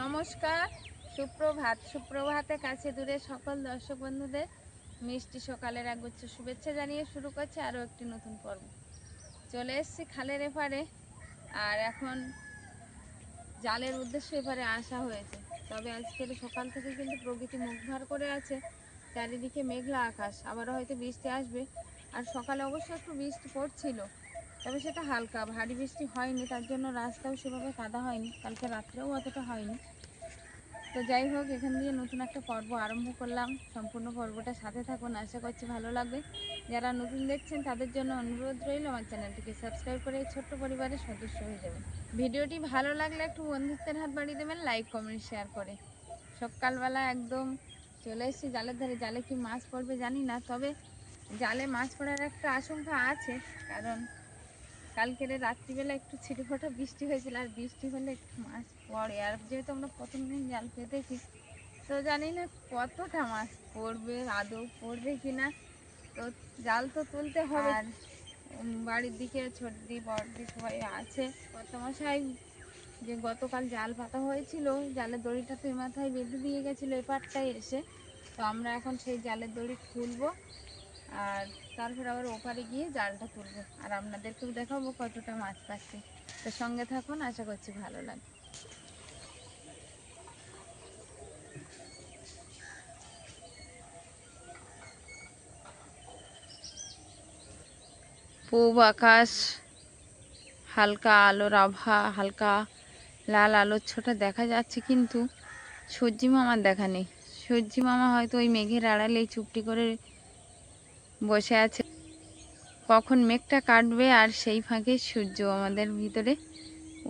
নমস্কার, সুপ্রভাতে কাছে দূরে সকল দর্শক বন্ধুদের মিষ্টি সকালের একগুচ্ছ শুভেচ্ছা জানিয়ে শুরু করছে আরও একটি নতুন পর্ব। চলে এসেছি খালের এপারে, আর এখন জালের উদ্দেশ্যে এপারে আসা হয়েছে। তবে আজকের সকাল থেকে কিন্তু প্রকৃতি মুখভার করে আছে, চারিদিকে মেঘলা আকাশ, আবারও হয়তো বৃষ্টি আসবে। আর সকালে অবশ্য একটু বৃষ্টি পড়ছিল, তবে সেটা হালকা, ভারী বৃষ্টি হয়নি, তার জন্য রাস্তাও সেভাবে কাদা হয়নি, কালকে রাত্রেও অতটা হয়নি। তো যাই হোক, এখান দিয়ে নতুন একটা পর্ব আরম্ভ করলাম। সম্পূর্ণ পর্বটা সাথে থাকুন, আশা করছি ভালো লাগবে। যারা নতুন দেখছেন তাদের জন্য অনুরোধ রইল আমার চ্যানেলটিকে সাবস্ক্রাইব করে এই ছোট্ট পরিবারের সদস্য হয়ে যাবেন। ভিডিওটি ভালো লাগলে একটু বন্ধুত্বের হাত বাড়িয়ে দেবেন, লাইক কমেন্ট শেয়ার করে। সকালবেলা একদম চলে এসেছি জালের ধারে। জালে কি মাছ পড়বে জানি না, তবে জালে মাছ পড়ার একটা আশঙ্কা আছে, কারণ কালকের রাত্রিবেলা একটু ছিটেফোঁটা বৃষ্টি হয়েছিল, আর বৃষ্টি হলে একটু মাছ পড়ে। আর যেহেতু আমরা প্রথম দিন জাল পেতেছি, তো জানি না কতটা মাছ পড়বে, আদৌ পড়বে কিনা। তো জাল তো তুলতে হবে। আর বাড়ির দিকে ছোটদি বড়দি সবাই আছে। কর্তামশাই যে গতকাল জাল পাতা হয়েছিল, জালের দড়িটা তো মাথায় বেঁধে দিয়ে গেছিলো এপারটায় এসে। তো আমরা এখন সেই জালের দড়ি খুলবো, আর তারপর আবার ওপারে গিয়ে জালটা তুলবো, আর আপনাদেরকেও দেখাবো কতটা মাছ পাচ্ছি। তো সঙ্গে থাকুন, আশা করছি ভালো লাগবে। পূব আকাশ, হালকা আলোর আভা, হালকা লাল আলোর ছোটা দেখা যাচ্ছে, কিন্তু সূর্যি মামার দেখা নেই। সূর্যি মামা হয়তো ওই মেঘের আড়ালেই চুপটি করে বসে আছে। কখন মেঘটা কাটবে আর সেই ফাঁকে সূর্য আমাদের ভিতরে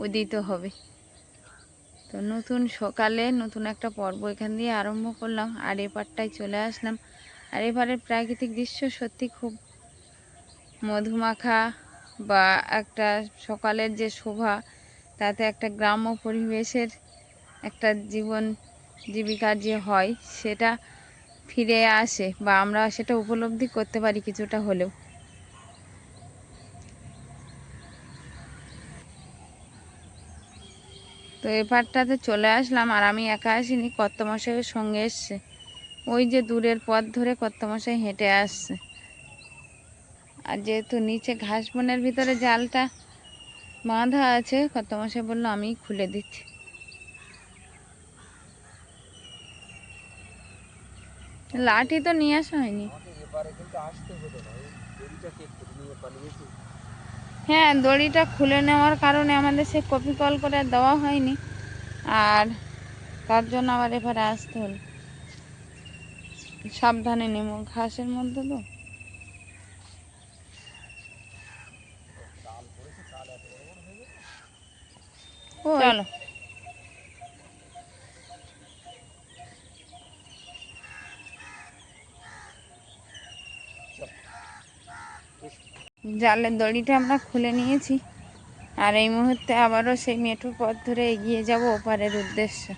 উদিত হবে। তো নতুন সকালে নতুন একটা পর্ব এখান দিয়ে আরম্ভ করলাম, আর এপারটায় চলে আসলাম। আর এপারের প্রাকৃতিক দৃশ্য সত্যি খুব মধুমাখা, বা একটা সকালের যে শোভা, তাতে একটা গ্রাম্য পরিবেশের একটা জীবন জীবিকার যে হয় সেটা ফিরে আসে, বা আমরা সেটা উপলব্ধি করতে পারি কিছুটা হলেও। তো এপারটাতে চলে আসলাম, আর আমি একা আসিনি, কর্তামশাইয়ের সঙ্গে এসছে। ওই যে দূরের পথ ধরে কর্তামশাই হেঁটে আসছে। আর যেহেতু নিচে ঘাস বনের ভিতরে জালটা বাঁধা আছে, কর্তামশাই বললো আমি খুলে দিচ্ছি। লাঠি তো নিয়ে আসা হয়নি। হ্যাঁ, দড়িটা খুলে নেওয়ার কারণে আমাদের সে কপি কল করে দেওয়া হয়নি, আর তার জন্য আবার এবারে আসতে হলো। সাবধানে নেমো, ঘাসের মধ্যে তো। চলো, জালের দড়িটা আমরা খুলে নিয়েছি, আর এই মুহূর্তে আবারও সেই মেঠো পথ ধরে এগিয়ে যাব ওপারের উদ্দেশ্যে।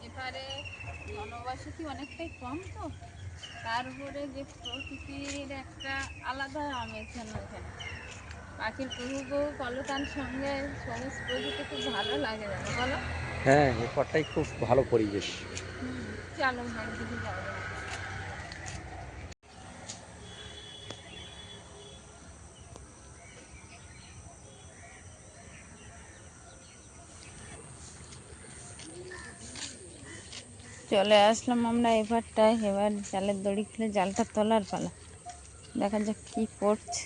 এপারে জনবসতি অনেকটাই কম, তো তার উপরে যে প্রকৃতির একটা আলাদা আমেজ যেন এখানে। পাখির কুহু কুহু কলতান সঙ্গে সবুজ প্রকৃতি খুব ভালো লাগে, জানো বলো? হ্যাঁ, এ পাটটাই খুব ভালো পরিবেশ। চলো বাড়ির দিকে যাওয়া যাক। চলে আসলাম আমরা এবারটায়। এবার জালের দড়ি খুলে জালটা তোলার পালা। দেখা যাক কি পড়ছে।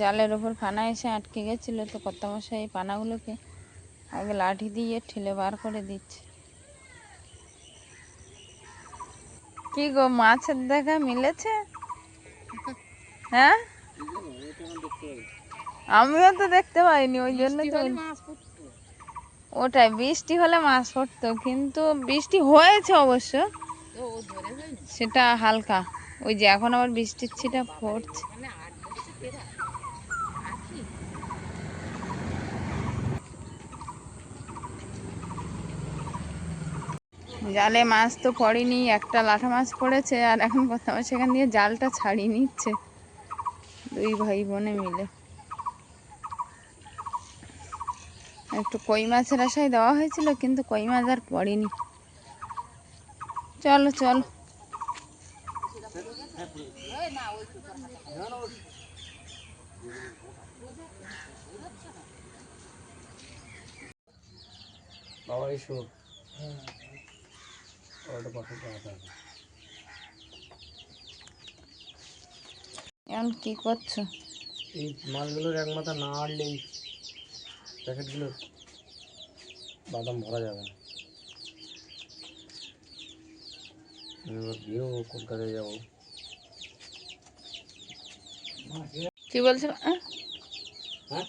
জালের ওপর পানা এসে আটকে গেছিলো, তো কর্তামশাই এই পানাগুলোকে আগে লাঠি দিয়ে ঠেলে বার করে দিচ্ছে। কি গো, মাছের দেখা মিলেছে? হ্যাঁ, আমিও তো দেখতে পাইনি, ওই জন্য তো ওটাই, বৃষ্টি হলে মাছ পড়তো, কিন্তু বৃষ্টি হয়েছে অবশ্য, সেটা হালকা। ওই যে এখন আবার বৃষ্টির ছিটা পড়ছে। জালে মাছ তো পড়েনি, একটা লাঠা মাছ পড়েছে, আর এখন কথা সেখান দিয়ে জালটা ছাড়িয়ে নিচ্ছে দুই ভাই বোনে মিলে। একটু কই মাছের আশায় দেওয়া হয়েছিল, কিন্তু কই মাছ আর পড়েনি। চলো চলো। বাবা এসো। ওটা পছন্দ হবে। এখন কি করছো? এই মাছগুলোর এক মাথা না আড়লে এই প্যাকেটগুলো বাদাম ভরা যাবে না। এবার গিয়েও কলকাতায় যাবো। কি বলছো? হ্যাঁ,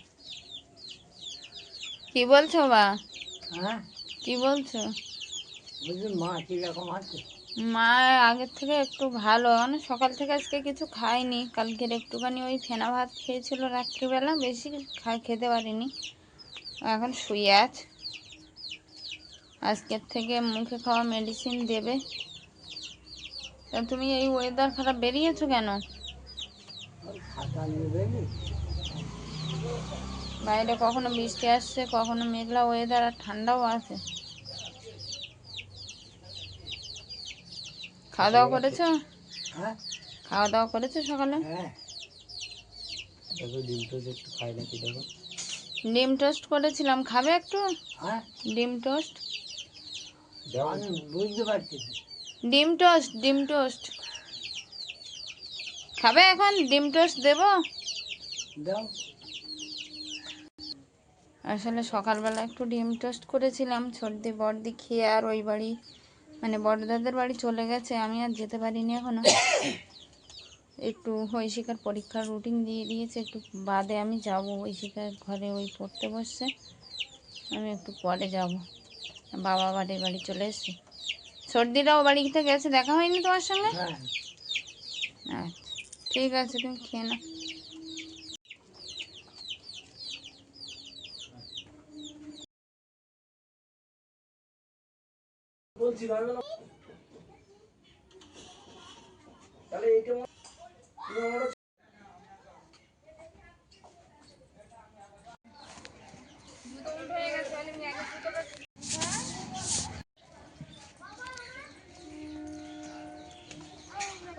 কি বলছো বা? হ্যাঁ, কি বলছো? বলছি মা কিরকম আছে? মা আগের থেকে একটু ভালো, মানে সকাল থেকে আজকে কিছু খায়নি, কালকের একটুখানি ওই ফেনা ভাত খেয়েছিল রাত্রিবেলা, বেশি খেতে পারিনি, এখন শুয়ে আছে। আজকের থেকে মুখে খাওয়া মেডিসিন দেবে। তা তুমি এই ওয়েদার খারাপ বেরিয়েছো কেন? বাইরে কখনো বৃষ্টি আসছে, কখনো মেঘলা ওয়েদার, আর ঠান্ডাও আছে। খাওয়া দাওয়া করেছো? হ্যাঁ, খাওয়া দাওয়া করেছো সকালে? হ্যাঁ, দেখো ডিম টোস্ট একটু খাই নাকি দেখো। ডিম টোস্ট করেছিলাম, খাবে একটু? হ্যাঁ, ডিম টোস্ট, আমি বুঝতে পারছি। ডিম টোস্ট, ডিম টোস্ট খাবে এখন? ডিম টোস্ট দেবো? দাও। আসলে সকালবেলা একটু ডিম টোস্ট করেছিলাম, সর্দি বর্দি খেয়ে আর ওই বাড়ি, মানে বড়দাদের বাড়ি চলে গেছে, আমি আর যেতে পারিনি এখনো। একটু ঐশিকার পরীক্ষার রুটিন দিয়ে দিয়েছে, একটু বাদে আমি যাব। ঐশিকার ঘরে ওই পড়তে বসছে, আমি একটু পরে যাব। বাবা বাড়ি চলে এসেছি। সর্দিটাও বাড়িতে গেছে, দেখা হয়নি তোমার সঙ্গে? আচ্ছা ঠিক আছে, তুমি খেয়ে নাও। বলছি তাহলে এইটা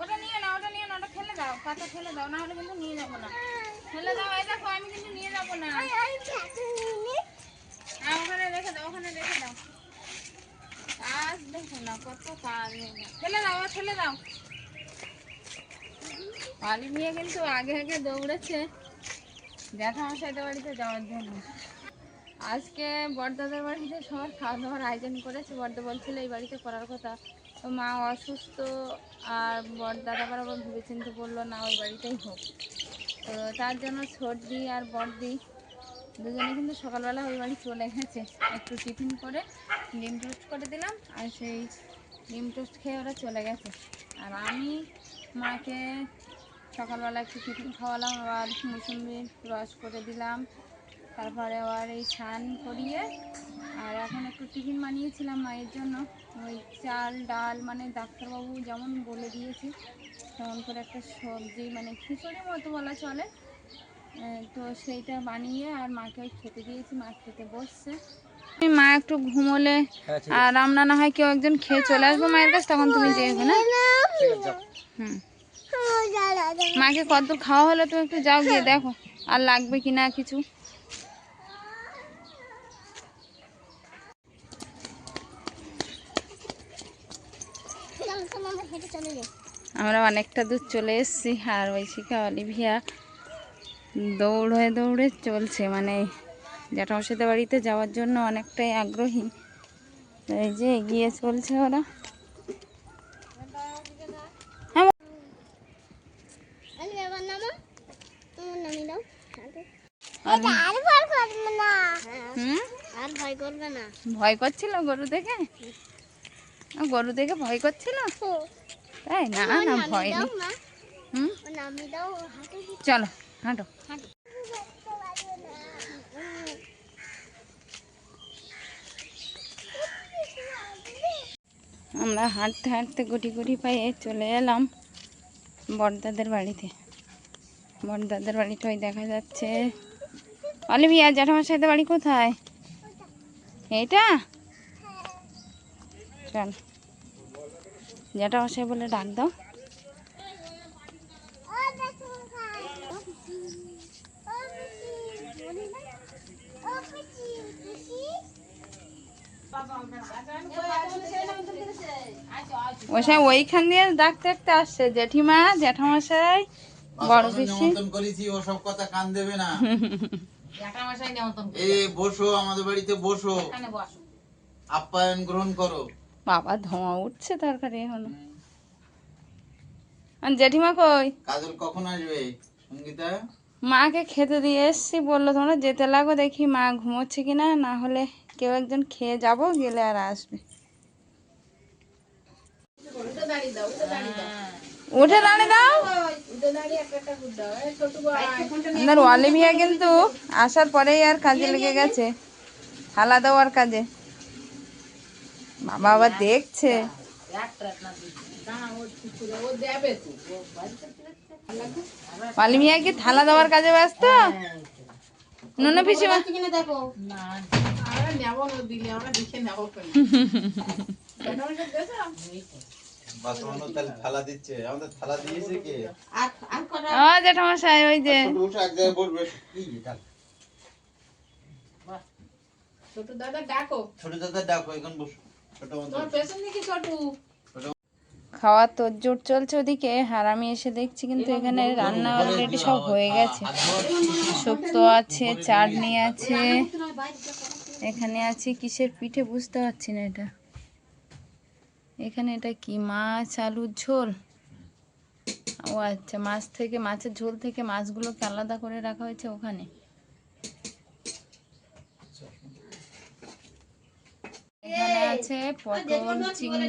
ওটা নিয়ে নাও, ওটা নিয়ে নাও, ওটা ফেলে দাও, পাতা ফেলে দাও, না হলে কিন্তু নিয়ে যাবো না। ফেলে দাও, এই দেখো আমি কিন্তু নিয়ে যাবো না। হ্যাঁ ওখানে রেখে দাও, ওখানে রেখে দাও। কাজ দেখো না, কত কাজ। ফেলে দাও, ফেলে দাও। পানি নিয়ে কিন্তু আগে আগে দৌড়েছে জ্যাঠামশাইদের বাড়িতে যাওয়ার জন্য। আজকে বড়দাদের বাড়িতে সবার খাওয়া দাওয়ার আয়োজন করেছে, বড়দা বলছিল এই বাড়িতে করার কথা, তো মা অসুস্থ, আর বড়দাদা আবার ভেবেচিন্তে বললো না ওই বাড়িতেই হোক। তো তার জন্য সর্দি আর বড়দি দুজনে কিন্তু সকালবেলা ওই বাড়ি চলে গেছে। একটু টিফিন করে ডিম টোস্ট করে দিলাম, আর সেই ডিম টোস্ট খেয়ে ওরা চলে গেছে। আর আমি মাকে সকালবেলা একটু টিফিন খাওয়ালাম, আবার মুসুম্বির রস করে দিলাম, তারপরে আবার এই স্নান করিয়ে, আর এখন একটু টিফিন বানিয়েছিলাম মায়ের জন্য, ওই চাল ডাল, মানে ডাক্তারবাবু যেমন বলে দিয়েছে তেমন করে একটা সবজি, মানে খিচুড়ির মতো বলা চলে, তো সেইটা বানিয়ে আর মাকে খেতে দিয়েছি, মা খেতে বসছে। মা একটু ঘুমোলে আর আমরা না হয় কেউ একজন খেয়ে চলে আসবো মায়ের কাছে, তখন তুমি যেও না। হুম, মাকে কতদূর খাওয়া হলো তুমি একটু যাও, গিয়ে দেখো আর লাগবে কিনা কিছু। আমরা অনেকটা দূর চলে এসেছি, আর ঐশিকা অলিভিয়া দৌড়ে দৌড়ে চলছে, মানে জ্যাঠামশাইদের বাড়িতে যাওয়ার জন্য অনেকটাই আগ্রহী। এই যে এগিয়ে চলছে ওরা। হুম, ভয় করছিল গরু দেখে? গরু দেখে ভয় করছিল? তাই না, না ভয় নেই। হুম, চলো হাঁটো। আমরা হাঁটতে হাঁটতে গুটি গুটি পায়ে চলে এলাম বড়দাদের বাড়িতে। বড়দাদের বাড়িটা ওই দেখা যাচ্ছে। অলিভিয়া, জ্যাঠামশাইদের বাড়ি কোথায়? এইটা? চল, জ্যাঠামশাই বলে ডাক দাও। ওসে ওইখান দিয়ে ডাকতে ডাকতে আসছে জেঠিমা, জ্যাঠামশাই, বড় পিসি। করেছি ওসব কথা কান দেবে না। এই বসো, আমাদের বাড়িতে বসো, আপ্যায়ন গ্রহণ করো। বাবা ধোঁয়া উঠছে তরকারি এখনো। আর জেঠিমা কই? কাজল কখন আসবে? সঙ্গীতা মাকে খেতে দিয়ে এসছি, বললো তোমরা যেতে লাগো, দেখি মা ঘুমোচ্ছে কিনা, না হলে কেউ একজন খেয়ে যাবো, গেলে আর আসবে। উঠে দাঁড়িয়ে দাও। আপনার অলিভিয়া কিন্তু আসার পরেই আর কাজে লেগে গেছে, থালা দেওয়ার কাজে। বাবা আবার দেখছে। অলিভিয়া কি থালা দেওয়ার কাজে ব্যস্ত? নুনু পিসিমা থালা দিচ্ছে, আমাদের থালা দিয়েছে কে? ও জেঠামশাই, ওই যে ছোট দাদা ডাকো, এখন বসো। খাওয়া তোড়জোড় চলছে ওদিকে, আর আমি এসে দেখছি কিন্তু এখানে রান্না অলরেডি সব হয়ে গেছে। শুক্তো আছে, চাটনি আছে, এখানে আছে কিসের পিঠে বুঝতে পারছি না এটা। এখানে এটা কি, মাছ আলুর ঝোল? ও আচ্ছা, মাছ থেকে, মাছের ঝোল থেকে মাছগুলোকে আলাদা করে রাখা হয়েছে ওখানে। এখানে আছে পটল চিংড়ি।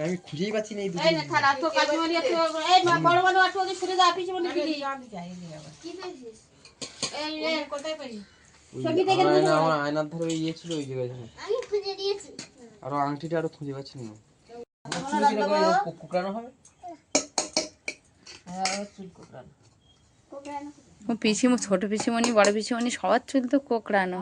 আমি খুঁজেই পাচ্ছি না। আমার আয়নার ধারে ইয়ে ছিল, ওই জায়গায় আরো আংটিটা আরো খুঁজে পাচ্ছি না। কুকরানো হবে। ও পিসিমু, ছোট পিসিমণি, বড় পিসিমণি সবার চুল তো কোকড়ানো।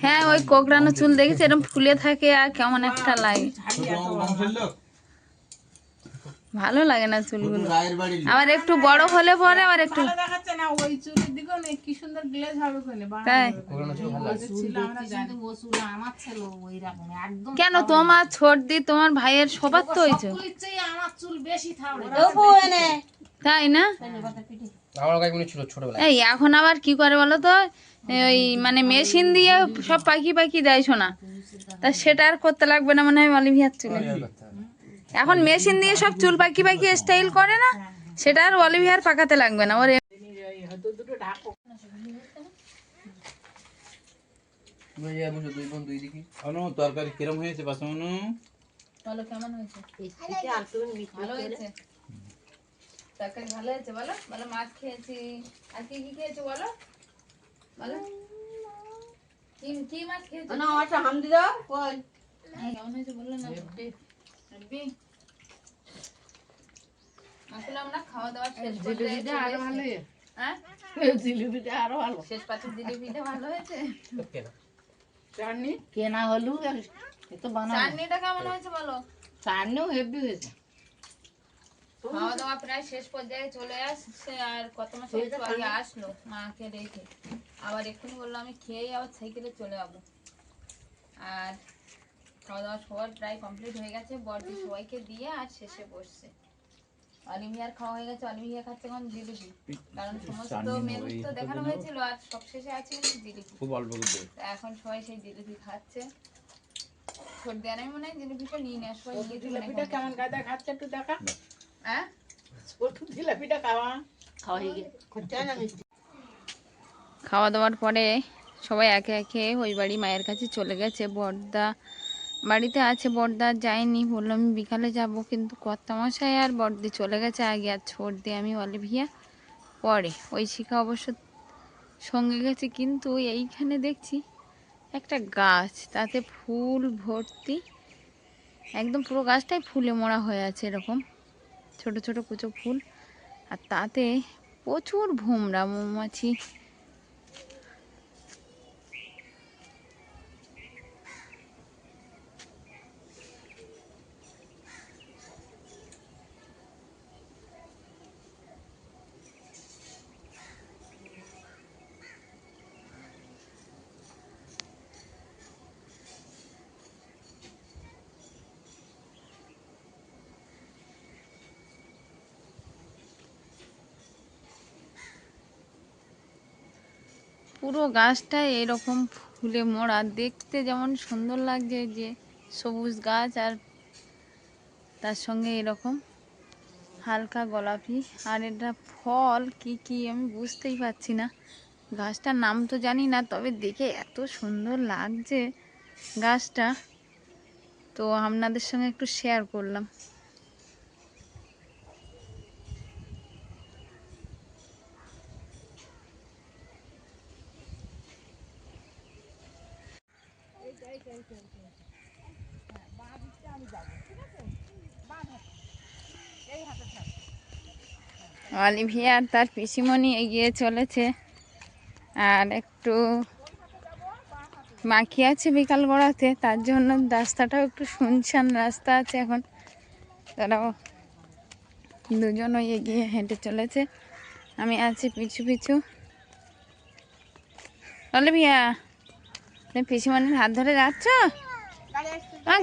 হ্যাঁ, ওই কোকড়ানো চুল দেখেছি, এরকম ফুলে থাকে আর কেমন একটা লাগে, ভালো লাগে না চুলগুলো। আবার একটু বড় হলে পরে আবার একটু তাই। কেন তোমার ছোটদি, তোমার ভাইয়ের সবার তো হয়েছে, তাই না? এই এখন আবার কি করে বলো তো, ওই মানে মেশিন দিয়ে সব পাখি পাখি দেয় শোনা, তা সেটা আর করতে লাগবে না মনে হয় অলিভিয়ার চুলে। এখন মেশিন দিয়ে সব চুল পাখি পাখি স্টাইল করে না, সেটা আর অলিভিয়ার পাকাতে লাগবে না। ওর তরকারি কিরম হয়েছে বাসমনু? বলো কেমন হয়েছে? ভালো হয়েছে, তরকারি ভালো হয়েছে। বলো বলো, মাছ খেয়েছি, আর কি কি খেয়েছো বলো, বলো কি কি মাছ খেয়েছো? না ওটা হাম দি দাও কই, কেমন হয়েছে বললো না। আসলে আমরা খাওয়া দাওয়া শেষ পর্যায়ে আরো ভালো, হ্যাঁ জিলিপিটা আরো ভালো, শেষ পাতে জিলিপিটা ভালো হয়েছে। চাটনি কেনা হলু, এতো বানানো, চাটনিটা কেমন হয়েছে বলো? চাটনিও হেভি হয়েছে। খাওয়া দাওয়া প্রায় শেষ পর্যায়ে চলে আসছে, আর কত মাস আগে আসলো মাকে রেখে, আবার এক্ষুনি বললো আমি খেয়েই আবার সাইকেলে চলে যাবো। আর খাওয়া দাওয়া সবার প্রায় কমপ্লিট হয়ে গেছে, বড়দি সবাইকে দিয়ে আর শেষে বসছে। অলিভিয়ার খাওয়া হয়ে গেছে, অলিভিয়া খাচ্ছে এখন জিলিপি, কারণ সমস্ত মেনু তো দেখানো হয়েছিল আর সবশেষে আছে কিন্তু জিলিপি, খুব অল্প কিন্তু। এখন সবাই সেই জিলিপি খাচ্ছে। সর্দি আর আমি মনে হয় জিলিপিটা নিয়ে নেয় সবাই নিয়ে জিলাপিটা কেমন গাদা খাচ্ছে একটু দেখা। হ্যাঁ ছোট জিলাপিটা খাওয়া খাওয়া হয়ে গেছে, খরচা না মিষ্টি। খাওয়া দাওয়ার পরে সবাই একে একে ওই বাড়ি মায়ের কাছে চলে গেছে। বড়দা বাড়িতে আছে, বড়দা যায়নি, বললো আমি বিকালে যাব, কিন্তু কর্তামশাই আর বড়দি চলে গেছে আগে, আর ছোড়দি আমি অলিভিয়া পরে। ওই শিখা অবশ্য সঙ্গে গেছে, কিন্তু এইখানে দেখছি একটা গাছ, তাতে ফুল ভর্তি, একদম পুরো গাছটাই ফুলে মোড়া হয়ে আছে, এরকম ছোট ছোট কুচো ফুল, আর তাতে প্রচুর ভোমরা মৌমাছি। পুরো গাছটা এরকম ফুলে মোড়া, দেখতে যেমন সুন্দর লাগছে, যে সবুজ গাছ আর তার সঙ্গে এরকম হালকা গোলাপি, আর এটা ফল কি কি আমি বুঝতেই পারছি না, গাছটার নাম তো জানি না, তবে দেখে এত সুন্দর লাগছে গাছটা, তো আপনাদের সঙ্গে একটু শেয়ার করলাম। অলিভিয়া আর তার পিসিমণি এগিয়ে চলেছে, আর একটু মাখি আছে বিকাল গড়াতে, তার জন্য রাস্তাটাও একটু শুনশান রাস্তা আছে এখন। তারাও দুজনই এগিয়ে হেঁটে চলেছে, আমি আছি পিছু পিছু। অলিভিয়া, তুমি পিসিমণির হাত ধরে যাচ্ছ?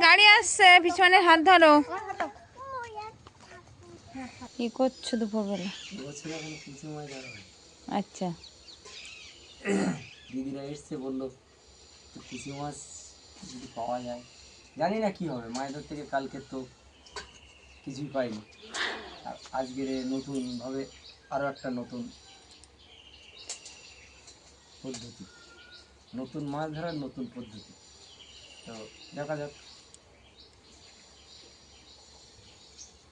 গাড়ি আসছে, পিসিমণির হাত ধরো। কি করছো দুপুরবেলা? আচ্ছা, দিদিরা এসছে, বললো তো কিছু মাছ যদি পাওয়া যায়, জানি না কি হবে, মায়েদের থেকে কালকে তো কিছুই পাইনি, আর আজকের নতুনভাবে আরও একটা নতুন পদ্ধতি, নতুন মাছ ধরার নতুন পদ্ধতি, তো দেখা যাক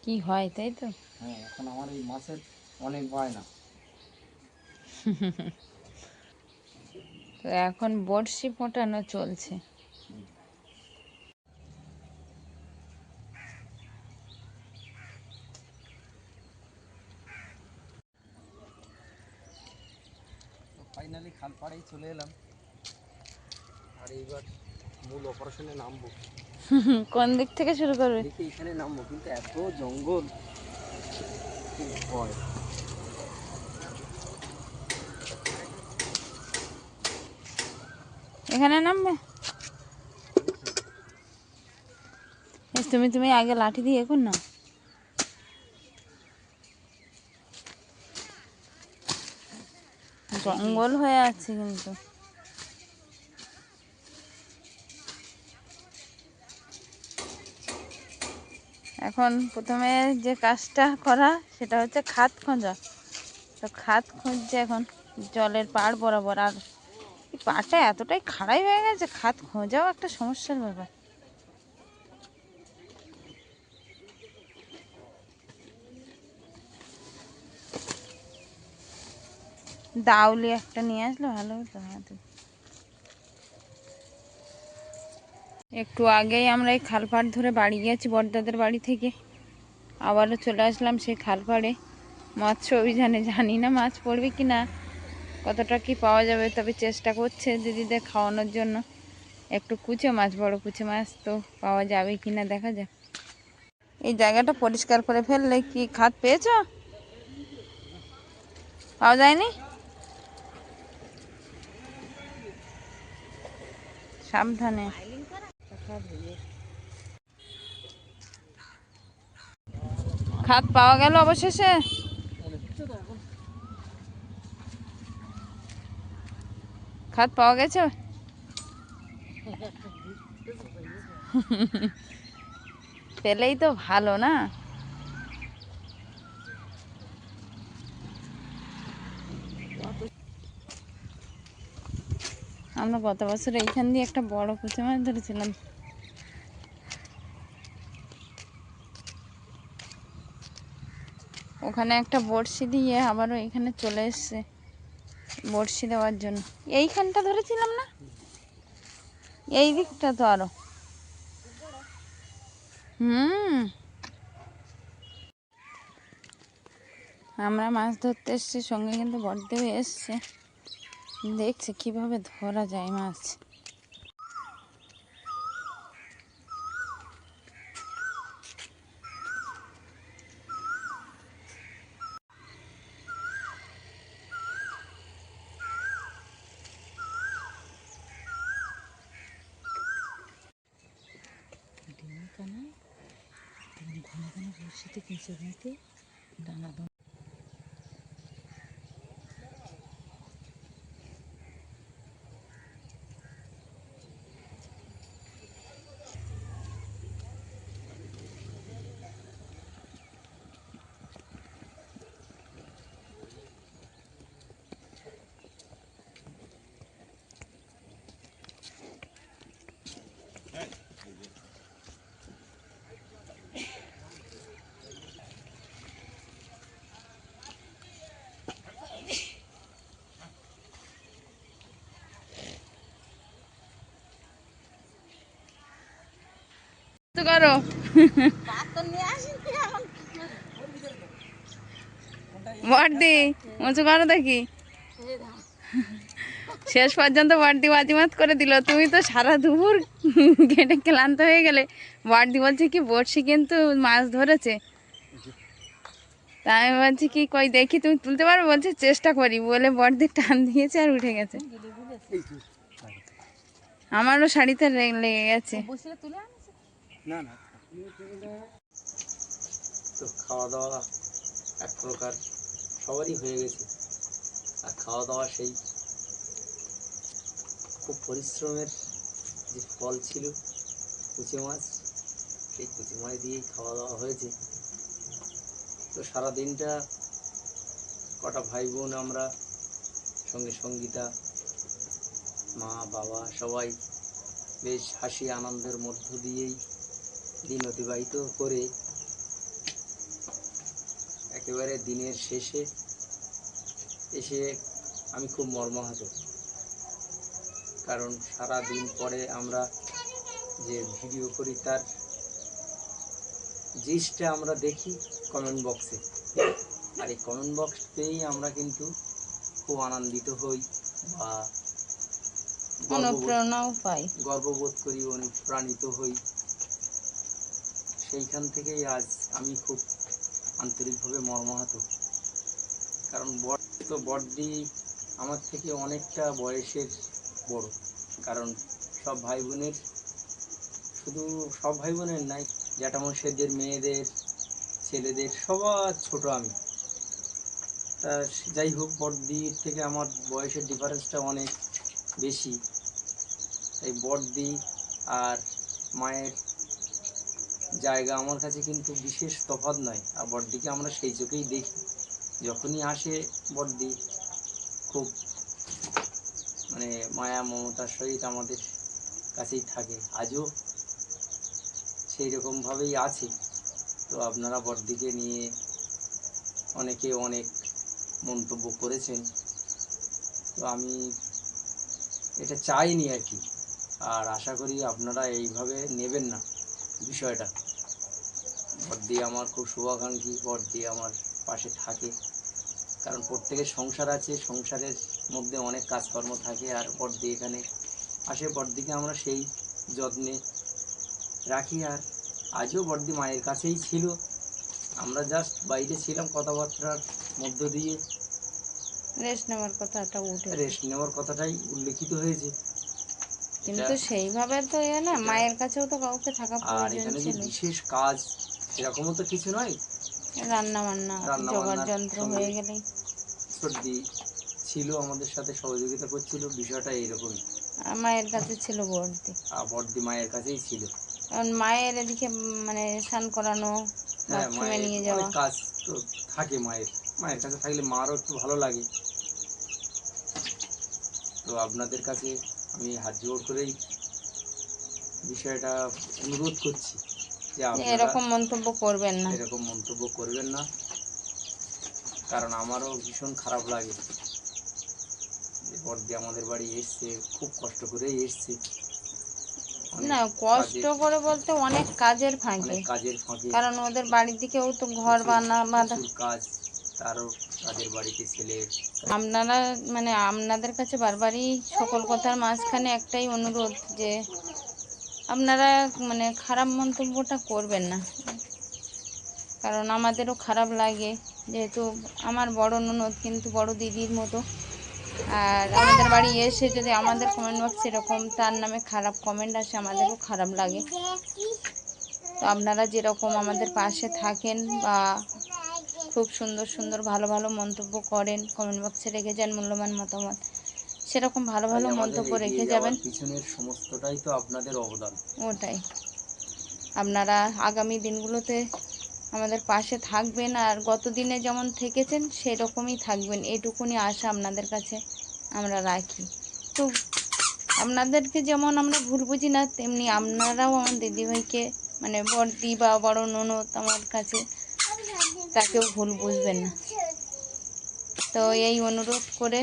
কি হয়, তাই তো। হ্যাঁ, এখন আমার এই মাছের অনেক বায়না। তো এখন বড়শি ফোটানো চলছে। ফাইনালি খাল পাড়েই চলে এলাম, আর এইবার মূল অপারেশনে নামবো। কোন দিক থেকে শুরু করবে? দেখি এখানে নামবো, কিন্তু এত জঙ্গল, খুব ভয়। এখানে নামবে? তুমি তুমি আগে লাঠি দিয়ে এখন না, জঙ্গল হয়ে আছে কিন্তু। এখন প্রথমে যে কাজটা করা সেটা হচ্ছে খাদ খোঁজা, তো খাদ খুঁজছে এখন জলের পাড় বরাবর, আর এই পাড়টা এতটাই খাড়াই হয়ে গেছে, খাদ খোঁজাও একটা সমস্যার ব্যাপার। দাউলি একটা নিয়ে আসলে ভালো হতো হাতে। একটু আগেই আমরা এই খালপাড় ধরে বাড়ি গিয়েছি বড়দাদের বাড়ি থেকে, আবারও চলে আসলাম সেই খালপাড়ে মৎস্য অভিযানে। জানি না মাছ পড়বে কি না, কতটা কি পাওয়া যাবে, তবে চেষ্টা করছে দিদিদের খাওয়ানোর জন্য। একটু কুচে মাছ, বড় কুচে মাছ তো পাওয়া যাবে কি না দেখা যাক। এই জায়গাটা পরিষ্কার করে ফেললে কি খাদ পেয়েছ? পাওয়া যায়নি? সাবধানে। খাত পাওয়া গেল অবশেষে। খাত পাওয়া গেছে। পেলেই তো ভালো না? আমরা গত বছর এইখান দিয়ে একটা বড় কুচি মাছ ধরেছিলাম। ওখানে একটা বড়শি দিয়ে আবারও এখানে চলে এসছে বড়শি দেওয়ার জন্য। এইখানটা ধরেছিলাম না, এই দিকটা তো আরো। আমরা মাছ ধরতে এসছি, সঙ্গে কিন্তু বড়দেও এসছে, দেখছি কিভাবে ধরা যায় মাছ। করো বড়দি, উঁচু করো দেখি। শেষ পর্যন্ত বড়দি বাজিমাত করে দিল। তুমি তো সারা দুপুর কেটে ক্লান্ত হয়ে গেলে। বড়দি বলছে কি বড়শি কিন্তু মাছ ধরেছে। তাই আমি বলছি কি কই দেখি তুমি তুলতে পারো, বলছে চেষ্টা করি বলে বড়দি টান দিয়েছে আর উঠে গেছে। আমারও শাড়িতে লেগে গেছে। না না, তো খাওয়া দাওয়া এক প্রকার সবারই হয়ে গেছে। আর খাওয়া দাওয়া সেই খুব পরিশ্রমের যে ফল ছিল কুচি মাছ, সেই কুচি মাছ দিয়েই খাওয়া দাওয়া হয়েছে। তো সারা দিনটা কটা ভাই বোন আমরা সঙ্গে সঙ্গীতা, মা বাবা সবাই বেশ হাসি আনন্দের মধ্য দিয়েই দিন অতিবাহিত করে একেবারে দিনের শেষে এসে আমি খুব মর্মাহত। কারণ সারা দিন পরে আমরা যে ভিডিও করি তার জিনিসটা আমরা দেখি কমেন্ট বক্সে, আর এই কমেন্ট বক্স পেয়েই আমরা কিন্তু খুব আনন্দিত হই বা অনুপ্রেরণাও পাই, গর্ববোধ করি, অনুপ্রাণিত হই। সেইখান থেকেই আজ আমি খুব আন্তরিকভাবে মর্মাহত। কারণ বড়দি আমার থেকে অনেকটা বয়সের বড়। কারণ সব ভাই বোনের, শুধু সব ভাই বোনের নাই, জ্যাঠামশাইদের মেয়েদের ছেলেদের সবার ছোট আমি। তা যাই হোক, বড়দির থেকে আমার বয়সের ডিফারেন্সটা অনেক বেশি। এই বড়দি আর মায়ের জায়গা আমার কাছে কিন্তু বিশেষ তফাৎ নয়। আর বড়দিকে আমরা সেই চোখেই দেখি। যখনই আসে বড়দি খুব মানে মায়া মমতার সহিত আমাদের কাছেই থাকে, আজও সেই রকমভাবেই আছে। তো আপনারা বড়দিকে নিয়ে অনেকে অনেক মন্তব্য করেছেন, তো আমি এটা চাইনি আর কি। আর আশা করি আপনারা এইভাবে নেবেন না বিষয়টা। বড়দি আমার খুব শুভাকাঙ্ক্ষী, বড়দি আমার পাশে থাকে। কারণ প্রত্যেকের সংসার আছে, সংসারের মধ্যে অনেক কাজকর্ম থাকে, আর বড়দি এখানে আসে, বড়দিকে আমরা সেই যত্নে রাখি। আর আজও বড়দি মায়ের কাছেই ছিল। আমরা জাস্ট বাইরে ছিলাম, কথাবার্তার মধ্য দিয়ে রেস্ট নেওয়ার কথাটা উঠে, রেস্ট নেওয়ার কথাটাই উল্লেখিত হয়েছে। কিন্তু সেইভাবে তো না, মায়ের কাছেও তো কাউকে থাকা আর প্রয়োজন এখানে যে ছিল। বিশেষ কাজ সেরকমও তো কিছু নয়। রান্না বান্না জোগাড় যন্ত্র হয়ে গেলেই সর্দি ছিল, আমাদের সাথে সহযোগিতা করছিল, বিষয়টা এইরকমই। আর মায়ের কাছে ছিল বর্দি, আর বর্দি মায়ের কাছেই ছিল। কারণ মায়ের এদিকে মানে স্নান করানো, হ্যাঁ, বাথরুমে মায়ের নিয়ে অনেক যাওয়া। কাজ তো থাকে মায়ের, মায়ের কাছে থাকলে মারও একটু ভালো লাগে। তো আপনাদের কাছে আমি হাত জোড় করেই বিষয়টা অনুরোধ করছি যে যে আপনারা এরকম মন্তব্য করবেন না। এরকম মন্তব্য করবেন না, কারণ আমারও ভীষণ খারাপ লাগে যে বর্দি আমাদের বাড়ি এসছে, খুব কষ্ট করেই এসছে, অনেক না কষ্ট কাজের- করে বলতে অনেক কাজের ফাঁকে, অনেক কাজের ফাঁকে কারণ ওদের বাড়ির দিকেও তো ঘর বাঁধা। প্রচুর কাজ, তারও তাদের বাড়িতে ছেলে। আপনারা মানে আপনাদের কাছে বারবারই সকল কথার মাঝখানে একটাই অনুরোধ যে আপনারা মানে খারাপ মন্তব্যটা করবেন না, কারণ আমাদেরও খারাপ লাগে, যেহেতু আমার বড় ননদ কিন্তু বড় দিদির মতো, আর আমাদের বাড়ি এসে যদি আমাদের কমেন্ট বক্সে এরকম তার নামে খারাপ কমেন্ট আসে আমাদেরও খারাপ লাগে। তো আপনারা যেরকম আমাদের পাশে থাকেন বা খুব সুন্দর সুন্দর ভালো ভালো মন্তব্য করেন, কমেন্ট বক্সে রেখে যান মূল্যবান মতামত, সেরকম ভালো ভালো তাই আমাদের মন্তব্য এগিয়ে রেখে যাওয়ার যাবেন। পিছনের সমস্তটাই তো আপনাদের অবদান। ওটাই, আপনারা আগামী দিনগুলোতে আমাদের পাশে থাকবেন, আর গত দিনে যেমন থেকেছেন সেরকমই থাকবেন, এটুকুনি আশা আপনাদের কাছে আমরা রাখি। তো আপনাদেরকে যেমন আমরা ভুল বুঝি না, তেমনি আপনারাও আমার দিদিভাইকে মানে বড়দি বা বড় ননদ আমার কাছে, তাকেও ভুল বুঝবেন না। তো এই অনুরোধ করে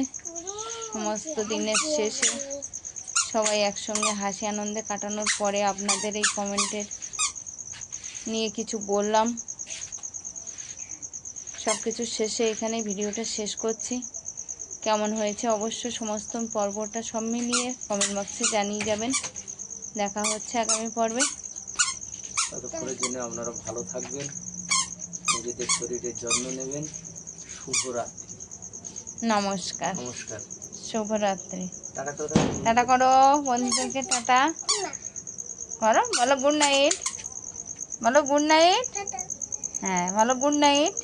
সমস্ত দিনের শেষে সবাই একসঙ্গে হাসি আনন্দে কাটানোর পরে আপনাদের এই কমেন্টের নিয়ে কিছু বললাম। সব কিছু শেষে এখানেই ভিডিওটা শেষ করছি। কেমন হয়েছে অবশ্যই সমস্ত পর্বটা সব মিলিয়ে কমেন্ট বক্সে জানিয়ে যাবেন। দেখা হচ্ছে আগামী পর্বে। ততক্ষণের জন্য আপনারা ভালো থাকবেন, নিজেদের শরীরের যত্ন নেবেন। শুভরাত্রি, নমস্কার, নমস্কার, শুভরাত্রি। টাটা করে দাও। টাটা করো বন্ধুদেরকে, টাটা করো, বলো গুড নাইট, বলো গুড নাইট, হ্যাঁ বলো গুড নাইট।